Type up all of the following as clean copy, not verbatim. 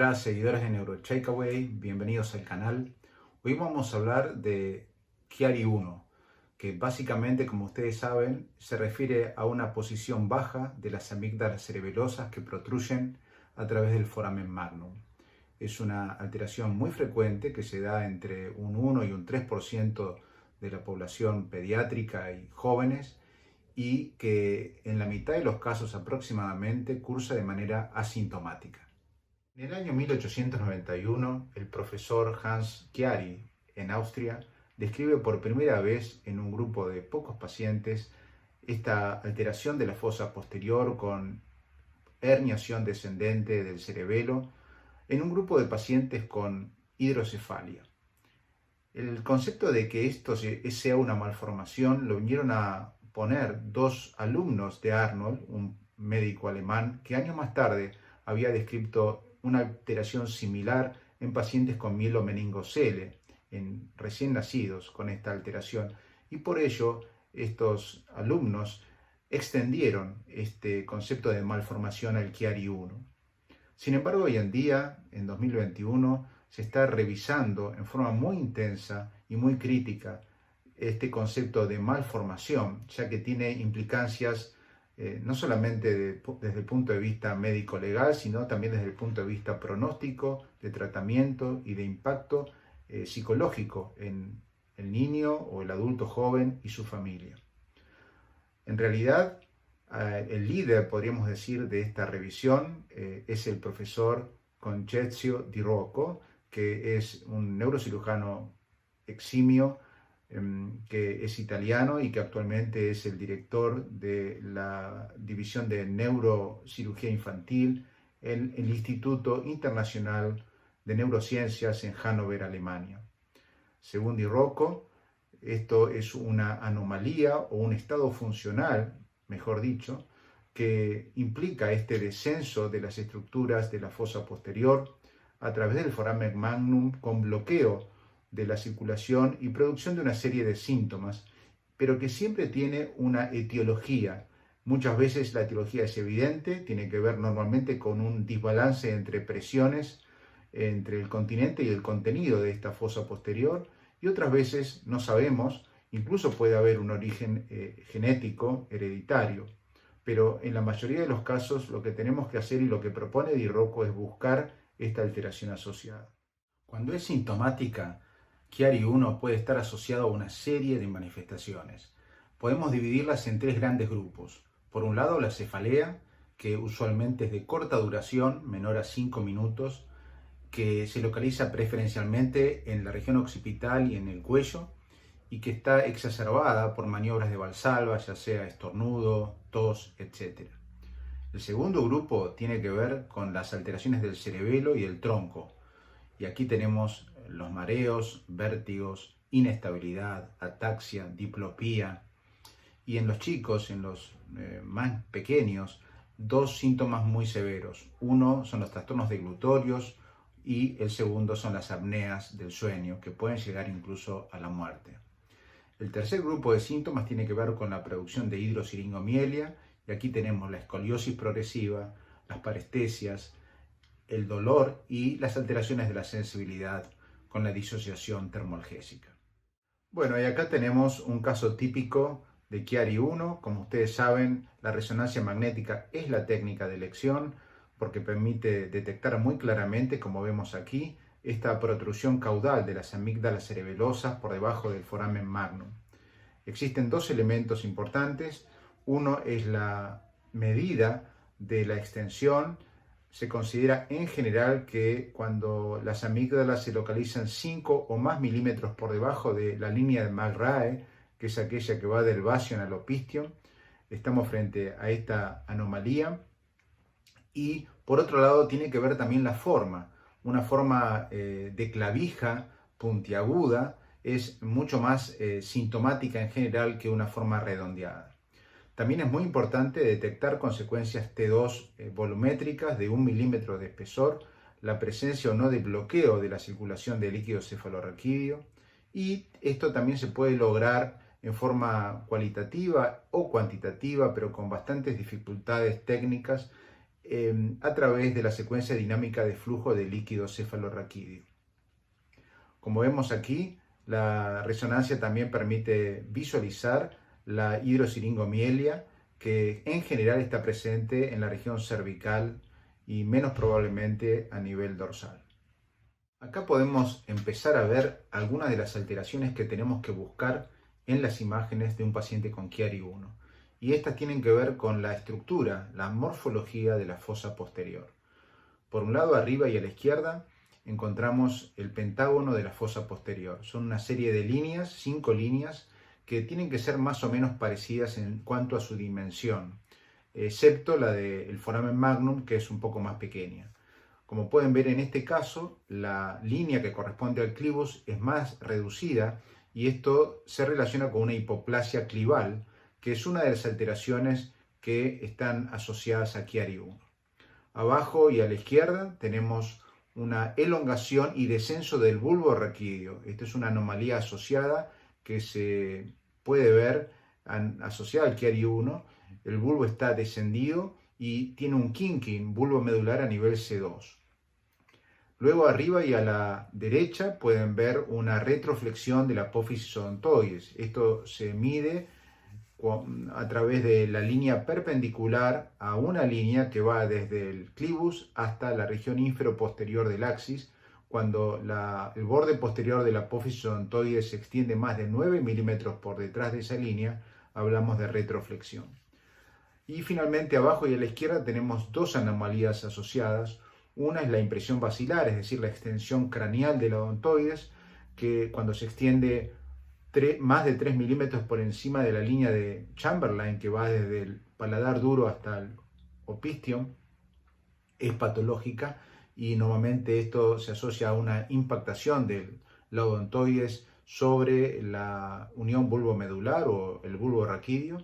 Hola seguidores de NeuroTakeaway, bienvenidos al canal. Hoy vamos a hablar de Chiari-1, que básicamente, como ustedes saben, se refiere a una posición baja de las amígdalas cerebelosas que protruyen a través del foramen magnum. Es una alteración muy frecuente que se da entre un 1 y un 3% de la población pediátrica y jóvenes, y que en la mitad de los casos aproximadamente cursa de manera asintomática. En el año 1891, el profesor Hans Chiari, en Austria, describe por primera vez en un grupo de pocos pacientes esta alteración de la fosa posterior con herniación descendente del cerebelo en un grupo de pacientes con hidrocefalia. El concepto de que esto sea una malformación lo vinieron a poner dos alumnos de Arnold, un médico alemán, que años más tarde había descrito una alteración similar en pacientes con mielomeningocele, en recién nacidos con esta alteración, y por ello estos alumnos extendieron este concepto de malformación al Chiari-1. Sin embargo, hoy en día, en 2021, se está revisando en forma muy intensa y muy crítica este concepto de malformación, ya que tiene implicancias no solamente desde el punto de vista médico-legal, sino también desde el punto de vista pronóstico, de tratamiento y de impacto psicológico en el niño o el adulto joven y su familia. En realidad, el líder, podríamos decir, de esta revisión es el profesor Concezio Di Rocco, que es un neurocirujano eximio, que es italiano y que actualmente es el director de la División de Neurocirugía Infantil en el Instituto Internacional de Neurociencias en Hannover, Alemania. Según Di Rocco, esto es una anomalía o un estado funcional, mejor dicho, que implica este descenso de las estructuras de la fosa posterior a través del foramen magnum con bloqueo de la circulación y producción de una serie de síntomas, pero que siempre tiene una etiología. Muchas veces la etiología es evidente, tiene que ver normalmente con un desbalance entre presiones entre el continente y el contenido de esta fosa posterior, y otras veces no sabemos, incluso puede haber un origen genético, hereditario. Pero en la mayoría de los casos lo que tenemos que hacer y lo que propone Di Rocco es buscar esta alteración asociada. Cuando es sintomática, Chiari-1 puede estar asociado a una serie de manifestaciones. Podemos dividirlas en tres grandes grupos. Por un lado, la cefalea, que usualmente es de corta duración, menor a 5 minutos, que se localiza preferencialmente en la región occipital y en el cuello, y que está exacerbada por maniobras de Valsalva, ya sea estornudo, tos, etc. El segundo grupo tiene que ver con las alteraciones del cerebelo y el tronco, y aquí tenemos los mareos, vértigos, inestabilidad, ataxia, diplopía, y en los chicos, en los más pequeños, dos síntomas muy severos. Uno son los trastornos deglutorios y el segundo son las apneas del sueño, que pueden llegar incluso a la muerte. El tercer grupo de síntomas tiene que ver con la producción de hidrosiringomielia, y aquí tenemos la escoliosis progresiva, las parestesias, el dolor y las alteraciones de la sensibilidad con la disociación termoalgésica. Bueno, y acá tenemos un caso típico de Chiari-1. Como ustedes saben, la resonancia magnética es la técnica de elección porque permite detectar muy claramente, como vemos aquí, esta protrusión caudal de las amígdalas cerebelosas por debajo del foramen magnum. Existen dos elementos importantes. Uno es la medida de la extensión. Se considera en general que cuando las amígdalas se localizan 5 o más milímetros por debajo de la línea de McRae, que es aquella que va del bastion al opisthio, estamos frente a esta anomalía. Y por otro lado tiene que ver también la forma. Una forma de clavija puntiaguda es mucho más sintomática en general que una forma redondeada. También es muy importante detectar consecuencias T2 volumétricas de 1 milímetro de espesor, la presencia o no de bloqueo de la circulación de líquido cefalorraquídeo, y esto también se puede lograr en forma cualitativa o cuantitativa, pero con bastantes dificultades técnicas, a través de la secuencia dinámica de flujo de líquido cefalorraquídeo. Como vemos aquí, la resonancia también permite visualizar la hidrosiringomielia, que en general está presente en la región cervical y menos probablemente a nivel dorsal. Acá podemos empezar a ver algunas de las alteraciones que tenemos que buscar en las imágenes de un paciente con Chiari 1. Y estas tienen que ver con la estructura, la morfología de la fosa posterior. Por un lado, arriba y a la izquierda, encontramos el pentágono de la fosa posterior. Son una serie de líneas, 5 líneas, que tienen que ser más o menos parecidas en cuanto a su dimensión, excepto la del foramen magnum, que es un poco más pequeña. Como pueden ver en este caso, la línea que corresponde al clivus es más reducida y esto se relaciona con una hipoplasia clival, que es una de las alteraciones que están asociadas a Chiari 1. Abajo y a la izquierda tenemos una elongación y descenso del bulbo raquídeo. Esta es una anomalía asociada que se puede ver asociada al Chiari 1. El bulbo está descendido y tiene un kinking, bulbo medular a nivel C2. Luego arriba y a la derecha pueden ver una retroflexión de la apófisis odontoides. Esto se mide a través de la línea perpendicular a una línea que va desde el clivus hasta la región inferoposterior del axis. Cuando el borde posterior de la apófisis odontoides se extiende más de 9 milímetros por detrás de esa línea, hablamos de retroflexión. Y finalmente abajo y a la izquierda tenemos dos anomalías asociadas. Una es la impresión basilar, es decir, la extensión craneal de la odontoides, que cuando se extiende más de 3 milímetros por encima de la línea de Chamberlain, que va desde el paladar duro hasta el opistium, es patológica y normalmente esto se asocia a una impactación de la odontoides sobre la unión bulbomedular o el bulbo raquídeo.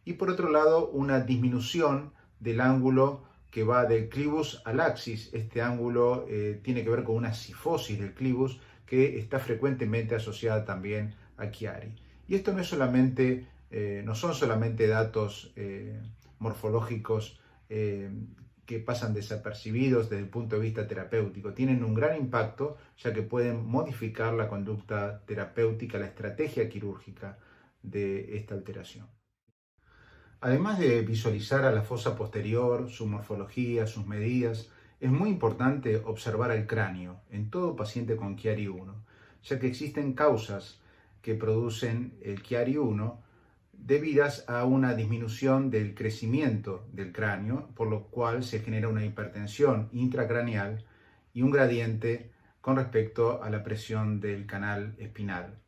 Y por otro lado, una disminución del ángulo que va del clivus al axis. Este ángulo tiene que ver con una cifosis del clivus que está frecuentemente asociada también a Chiari. Y esto no son solamente datos morfológicos que pasan desapercibidos desde el punto de vista terapéutico. Tienen un gran impacto ya que pueden modificar la conducta terapéutica, la estrategia quirúrgica de esta alteración. Además de visualizar a la fosa posterior, su morfología, sus medidas, es muy importante observar el cráneo en todo paciente con Chiari 1, ya que existen causas que producen el Chiari 1 debidas a una disminución del crecimiento del cráneo, por lo cual se genera una hipertensión intracraneal y un gradiente con respecto a la presión del canal espinal.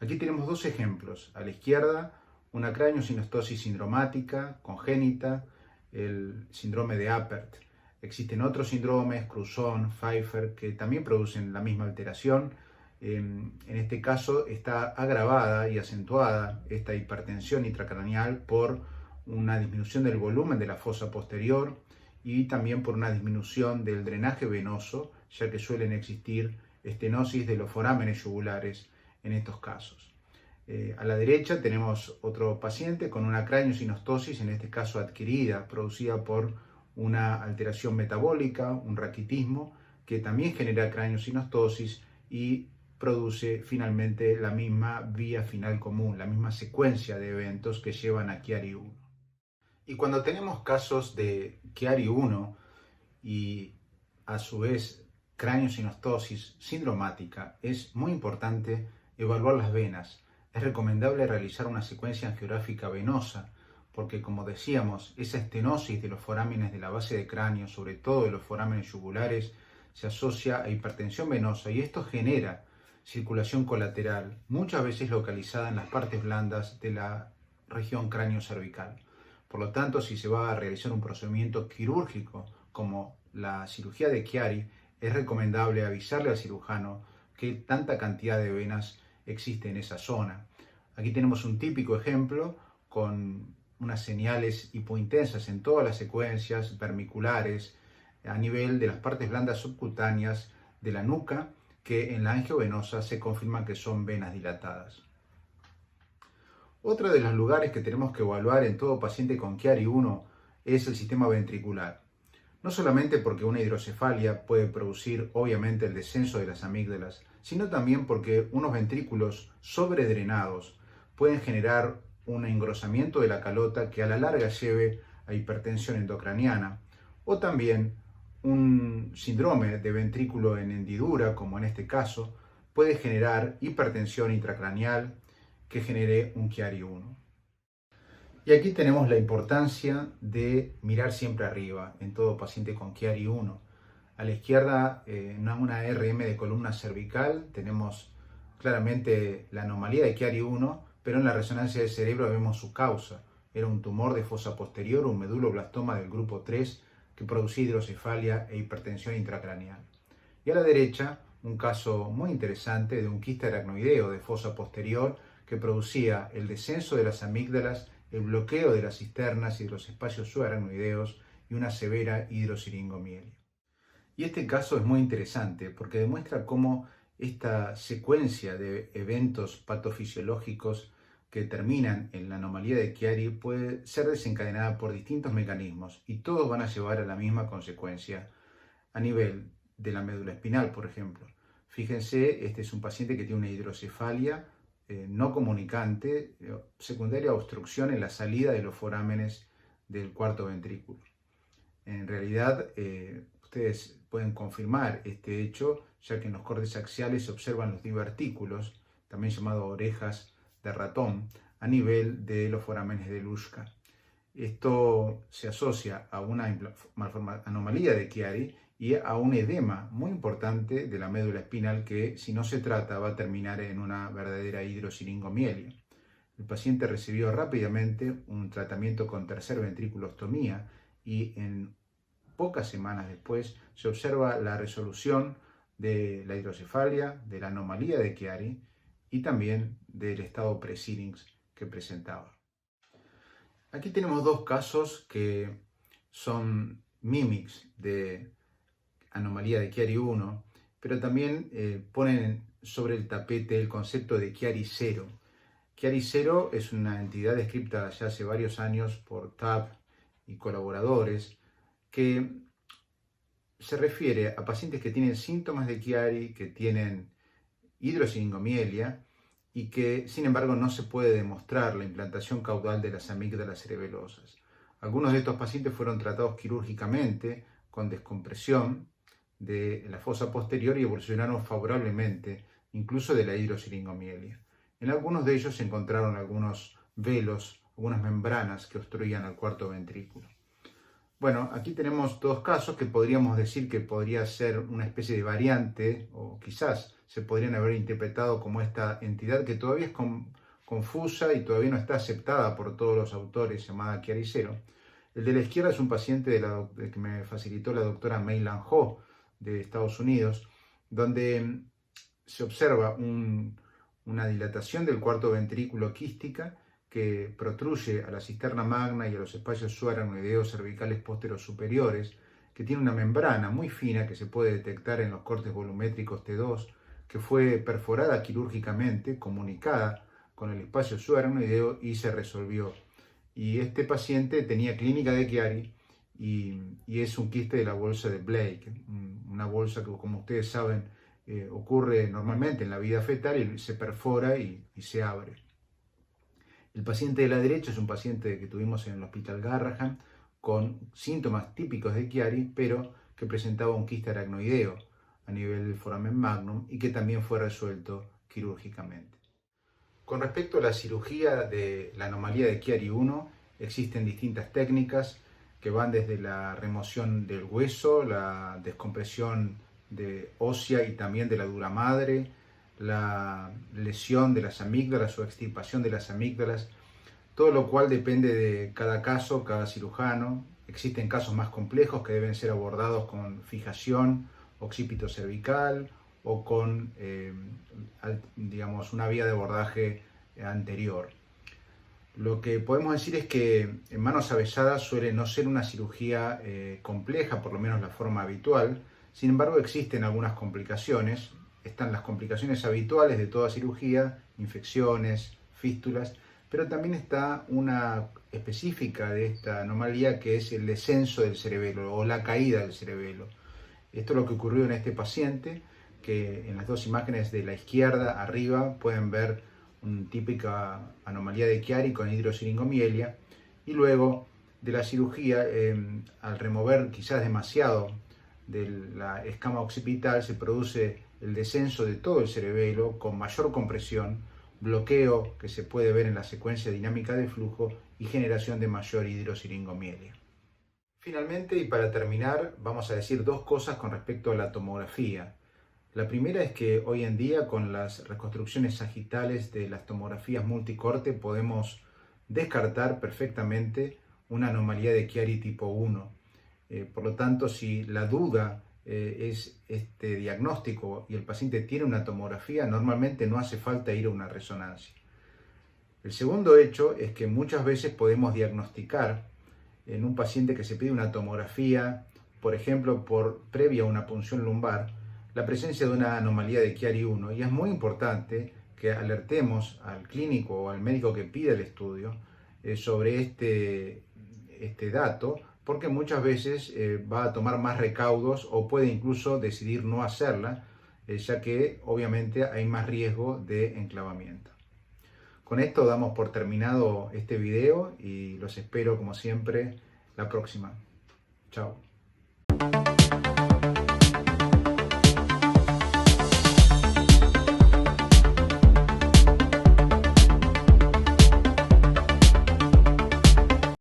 Aquí tenemos dos ejemplos. A la izquierda, una craniosinostosis sindromática congénita, el síndrome de Apert. Existen otros síndromes, Cruzon, Pfeiffer, que también producen la misma alteración. En este caso está agravada y acentuada esta hipertensión intracraneal por una disminución del volumen de la fosa posterior y también por una disminución del drenaje venoso, ya que suelen existir estenosis de los forámenes yugulares en estos casos. A la derecha tenemos otro paciente con una craniosinostosis, en este caso adquirida, producida por una alteración metabólica, un raquitismo, que también genera craniosinostosis y produce finalmente la misma vía final común, la misma secuencia de eventos que llevan a Chiari 1. Y cuando tenemos casos de Chiari 1 y a su vez craniosinostosis sindromática, es muy importante evaluar las venas. Es recomendable realizar una secuencia angiográfica venosa, porque como decíamos, esa estenosis de los forámenes de la base de cráneo, sobre todo de los forámenes yugulares, se asocia a hipertensión venosa y esto genera circulación colateral, muchas veces localizada en las partes blandas de la región cráneo-cervical. Por lo tanto, si se va a realizar un procedimiento quirúrgico como la cirugía de Chiari, es recomendable avisarle al cirujano que tanta cantidad de venas existe en esa zona. Aquí tenemos un típico ejemplo con unas señales hipointensas en todas las secuencias vermiculares a nivel de las partes blandas subcutáneas de la nuca, que en la angiovenosa se confirma que son venas dilatadas. Otro de los lugares que tenemos que evaluar en todo paciente con Chiari 1 es el sistema ventricular. No solamente porque una hidrocefalia puede producir obviamente el descenso de las amígdalas, sino también porque unos ventrículos sobredrenados pueden generar un engrosamiento de la calota que a la larga lleve a hipertensión endocraniana, o también un síndrome de ventrículo en hendidura, como en este caso, puede generar hipertensión intracraneal que genere un Chiari-1. Y aquí tenemos la importancia de mirar siempre arriba en todo paciente con Chiari-1. A la izquierda, en una RM de columna cervical, tenemos claramente la anomalía de Chiari-1, pero en la resonancia del cerebro vemos su causa. Era un tumor de fosa posterior, un meduloblastoma del grupo 3, que producía hidrocefalia e hipertensión intracraneal. Y a la derecha, un caso muy interesante de un quiste aracnoideo de fosa posterior que producía el descenso de las amígdalas, el bloqueo de las cisternas y de los espacios subaracnoideos y una severa hidrosiringomielia. Y este caso es muy interesante porque demuestra cómo esta secuencia de eventos patofisiológicos que terminan en la anomalía de Chiari puede ser desencadenada por distintos mecanismos y todos van a llevar a la misma consecuencia a nivel de la médula espinal, por ejemplo. Fíjense, este es un paciente que tiene una hidrocefalia no comunicante, secundaria a obstrucción en la salida de los forámenes del cuarto ventrículo. En realidad, ustedes pueden confirmar este hecho, ya que en los cortes axiales se observan los divertículos, también llamados orejas de ratón, a nivel de los forámenes de Luschka. Esto se asocia a una anomalía de Chiari y a un edema muy importante de la médula espinal que, si no se trata, va a terminar en una verdadera hidrosiringomielia. El paciente recibió rápidamente un tratamiento con tercer ventriculostomía y en pocas semanas después se observa la resolución de la hidrocefalia, de la anomalía de Chiari y también del estado pre-Syrinx que presentaba. Aquí tenemos dos casos que son mimics de anomalía de Chiari-1, pero también ponen sobre el tapete el concepto de Chiari-0. Chiari-0 es una entidad descrita ya hace varios años por TAP y colaboradores que se refiere a pacientes que tienen síntomas de Chiari, que tienen hidrosiringomielia y que, sin embargo, no se puede demostrar la implantación caudal de las amígdalas cerebelosas. Algunos de estos pacientes fueron tratados quirúrgicamente con descompresión de la fosa posterior y evolucionaron favorablemente, incluso de la hidrosiringomielia. En algunos de ellos se encontraron algunos velos, algunas membranas que obstruían al cuarto ventrículo. Bueno, aquí tenemos dos casos que podríamos decir que podría ser una especie de variante, o quizás se podrían haber interpretado como esta entidad que todavía es confusa y todavía no está aceptada por todos los autores, llamada Chiari-0. El de la izquierda es un paciente que me facilitó la doctora Mei-Lan Ho de Estados Unidos, donde se observa una dilatación del cuarto ventrículo quística que protruye a la cisterna magna y a los espacios subaracnoideos cervicales pósteros superiores, que tiene una membrana muy fina que se puede detectar en los cortes volumétricos T2, que fue perforada quirúrgicamente, comunicada con el espacio subaracnoideo y se resolvió. Y este paciente tenía clínica de Chiari y es un quiste de la bolsa de Blake, una bolsa que, como ustedes saben, ocurre normalmente en la vida fetal y se perfora y se abre. El paciente de la derecha es un paciente que tuvimos en el Hospital Garrahan con síntomas típicos de Chiari, pero que presentaba un quiste aracnoideo a nivel del foramen magnum y que también fue resuelto quirúrgicamente. Con respecto a la cirugía de la anomalía de Chiari-1, existen distintas técnicas que van desde la remoción del hueso, la descompresión ósea y también de la dura madre, la lesión de las amígdalas o extirpación de las amígdalas, todo lo cual depende de cada caso, cada cirujano. Existen casos más complejos que deben ser abordados con fijación, occipito cervical o con, digamos, una vía de abordaje anterior. Lo que podemos decir es que en manos avesadas suele no ser una cirugía compleja, por lo menos la forma habitual. Sin embargo, existen algunas complicaciones. Están las complicaciones habituales de toda cirugía, infecciones, fístulas, pero también está una específica de esta anomalía que es el descenso del cerebelo o la caída del cerebelo. Esto es lo que ocurrió en este paciente, que en las dos imágenes de la izquierda arriba pueden ver una típica anomalía de Chiari con hidrosiringomielia, y luego de la cirugía, al remover quizás demasiado de la escama occipital, se produce el descenso de todo el cerebelo con mayor compresión, bloqueo que se puede ver en la secuencia dinámica de flujo y generación de mayor hidrosiringomielia. Finalmente, y para terminar, vamos a decir dos cosas con respecto a la tomografía. La primera es que hoy en día, con las reconstrucciones sagitales de las tomografías multicorte, podemos descartar perfectamente una anomalía de Chiari tipo 1. Por lo tanto, si la duda es este diagnóstico y el paciente tiene una tomografía, normalmente no hace falta ir a una resonancia. El segundo hecho es que muchas veces podemos diagnosticar en un paciente que se pide una tomografía, por ejemplo, previa a una punción lumbar, la presencia de una anomalía de Chiari 1, y es muy importante que alertemos al clínico o al médico que pide el estudio sobre este dato, porque muchas veces va a tomar más recaudos o puede incluso decidir no hacerla, ya que obviamente hay más riesgo de enclavamiento. Con esto damos por terminado este video y los espero como siempre la próxima. Chao.